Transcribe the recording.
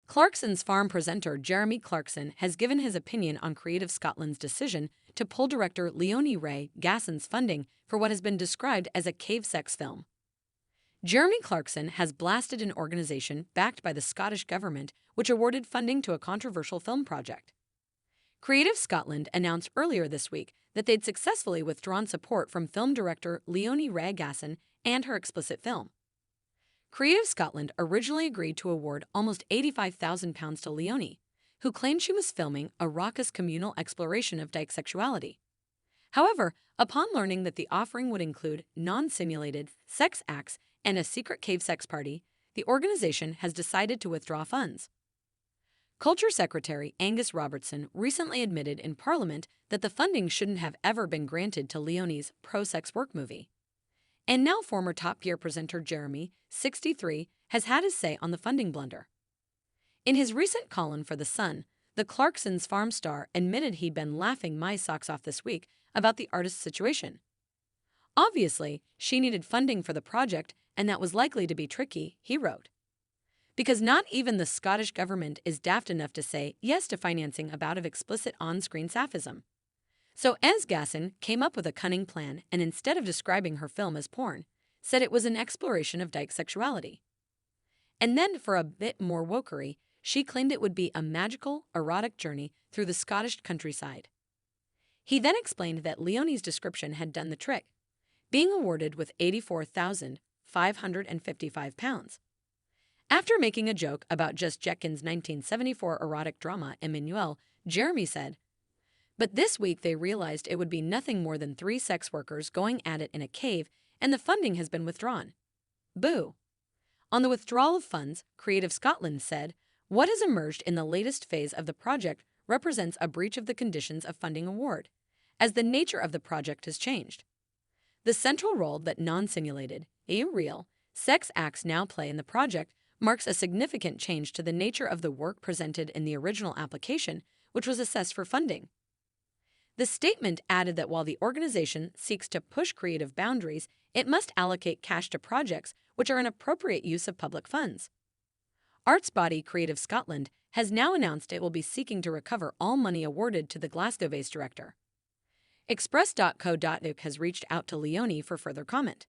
Clarkson's farm presenter Jeremy Clarkson has given his opinion on Creative Scotland's decision to pull director Leonie Ray Gasson's funding for what has been described as a cave sex film. Jeremy Clarkson has blasted an organization backed by the Scottish government which awarded funding to a controversial film project. Creative Scotland announced earlier this week that they'd successfully withdrawn support from film director Leonie Ray Gasson and her explicit film. Creative Scotland originally agreed to award almost £85,000 to Leonie, who claimed she was filming a raucous communal exploration of dyke sexuality. However, upon learning that the offering would include non-simulated sex acts and a secret cave sex party, the organization has decided to withdraw funds. Culture Secretary Angus Robertson recently admitted in Parliament that the funding shouldn't have ever been granted to Leonie's pro-sex work movie. And now former Top Gear presenter Jeremy, 63, has had his say on the funding blunder. In his recent column for The Sun, the Clarkson's farm star admitted he'd been laughing my socks off this week about the artist's situation. Obviously, she needed funding for the project, and that was likely to be tricky, he wrote. Because not even the Scottish government is daft enough to say yes to financing a bout of explicit on-screen sapphism. So Ez Gasson came up with a cunning plan and instead of describing her film as porn, said it was an exploration of dyke sexuality. And then, for a bit more wokery, she claimed it would be a magical, erotic journey through the Scottish countryside. He then explained that Leonie's description had done the trick, being awarded with £84,555. After making a joke about just Jetkin's 1974 erotic drama Emmanuel, Jeremy said, "But this week they realized it would be nothing more than 3 sex workers going at it in a cave, and the funding has been withdrawn. Boo." On the withdrawal of funds, Creative Scotland said, "What has emerged in the latest phase of the project represents a breach of the conditions of funding award, as the nature of the project has changed. The central role that non-simulated, real, sex acts now play in the project marks a significant change to the nature of the work presented in the original application, which was assessed for funding." The statement added that while the organization seeks to push creative boundaries, it must allocate cash to projects which are an appropriate use of public funds. Arts body Creative Scotland has now announced it will be seeking to recover all money awarded to the Glasgow-based director. Express.co.uk has reached out to Leonie for further comment.